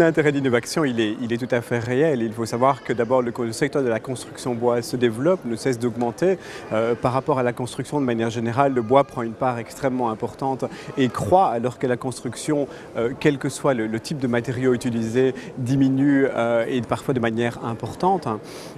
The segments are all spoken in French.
L'intérêt d'innovation, il est tout à fait réel. Il faut savoir que d'abord le secteur de la construction bois se développe, ne cesse d'augmenter. Par rapport à la construction de manière générale, le bois prend une part extrêmement importante et croît alors que la construction, quel que soit le type de matériaux utilisés, diminue et parfois de manière importante.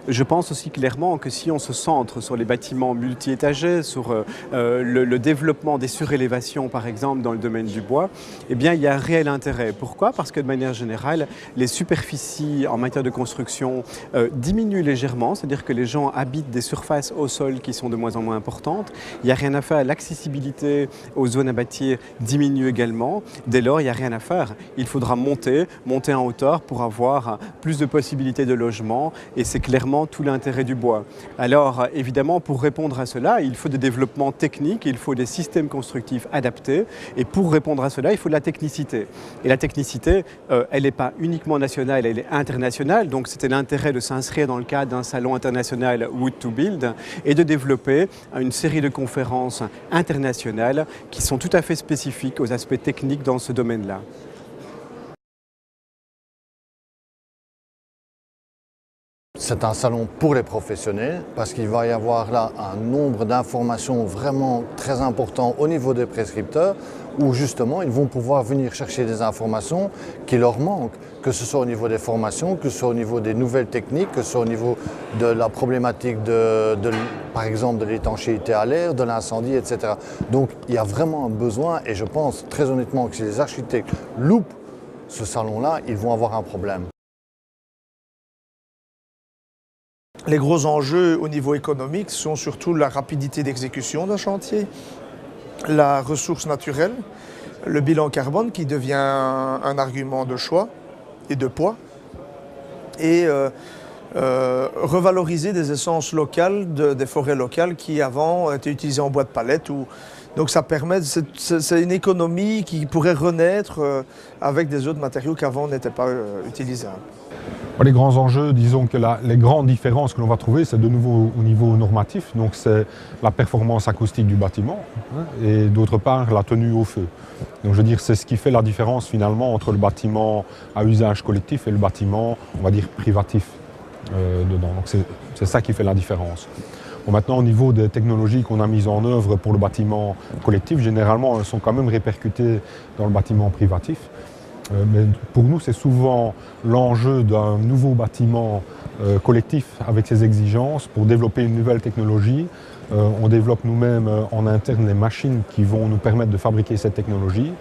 Je pense aussi clairement que si on se centre sur les bâtiments multi-étagés, sur le développement des surélévations par exemple dans le domaine du bois, eh bien il y a un réel intérêt. Pourquoi? Parce que de manière générale, les superficies en matière de construction diminuent légèrement, c'est-à-dire que les gens habitent des surfaces au sol qui sont de moins en moins importantes. Il n'y a rien à faire, l'accessibilité aux zones à bâtir diminue également. Dès lors, il n'y a rien à faire. Il faudra monter en hauteur pour avoir plus de possibilités de logement et c'est clairement tout l'intérêt du bois. Alors évidemment, pour répondre à cela, il faut des développements techniques, il faut des systèmes constructifs adaptés et pour répondre à cela, il faut de la technicité. Et la technicité, elle n'est pas uniquement nationale, elle est internationale, donc c'était l'intérêt de s'inscrire dans le cadre d'un salon international Wood to Build et de développer une série de conférences internationales qui sont tout à fait spécifiques aux aspects techniques dans ce domaine-là. C'est un salon pour les professionnels parce qu'il va y avoir là un nombre d'informations vraiment très important au niveau des prescripteurs où justement ils vont pouvoir venir chercher des informations qui leur manquent, que ce soit au niveau des formations, que ce soit au niveau des nouvelles techniques, que ce soit au niveau de la problématique par exemple de l'étanchéité à l'air, de l'incendie, etc. Donc il y a vraiment un besoin et je pense très honnêtement que si les architectes loupent ce salon-là, ils vont avoir un problème. Les gros enjeux au niveau économique sont surtout la rapidité d'exécution d'un chantier, la ressource naturelle, le bilan carbone qui devient un argument de choix et de poids, et revaloriser des essences locales, des forêts locales qui avant étaient utilisées en bois de palette. Donc ça permet, c'est une économie qui pourrait renaître avec des autres matériaux qui avant n'étaient pas utilisables. Les grands enjeux, disons que les grandes différences que l'on va trouver, c'est de nouveau au niveau normatif, donc c'est la performance acoustique du bâtiment et d'autre part la tenue au feu. Donc je veux dire, c'est ce qui fait la différence finalement entre le bâtiment à usage collectif et le bâtiment, on va dire, privatif dedans. Donc c'est ça qui fait la différence. Bon, maintenant, au niveau des technologies qu'on a mises en œuvre pour le bâtiment collectif, généralement, elles sont quand même répercutées dans le bâtiment privatif. Mais pour nous, c'est souvent l'enjeu d'un nouveau bâtiment collectif avec ses exigences pour développer une nouvelle technologie. On développe nous-mêmes en interne les machines qui vont nous permettre de fabriquer cette technologie.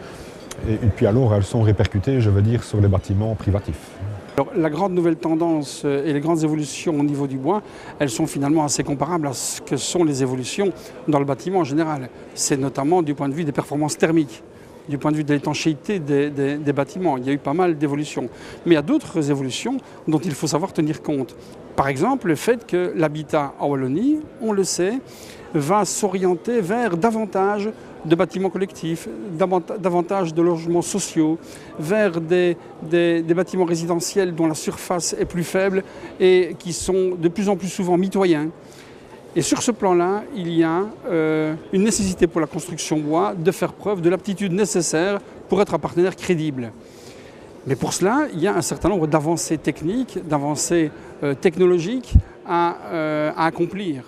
Et puis alors, elles sont répercutées, je veux dire, sur les bâtiments privatifs. Alors, la grande nouvelle tendance et les grandes évolutions au niveau du bois, elles sont finalement assez comparables à ce que sont les évolutions dans le bâtiment en général. C'est notamment du point de vue des performances thermiques, du point de vue de l'étanchéité des bâtiments. Il y a eu pas mal d'évolutions. Mais il y a d'autres évolutions dont il faut savoir tenir compte. Par exemple, le fait que l'habitat en Wallonie, on le sait, va s'orienter vers davantage de bâtiments collectifs, davantage de logements sociaux, vers des bâtiments résidentiels dont la surface est plus faible et qui sont de plus en plus souvent mitoyens. Et sur ce plan-là, il y a une nécessité pour la construction bois de faire preuve de l'aptitude nécessaire pour être un partenaire crédible. Mais pour cela, il y a un certain nombre d'avancées techniques, d'avancées technologiques à accomplir.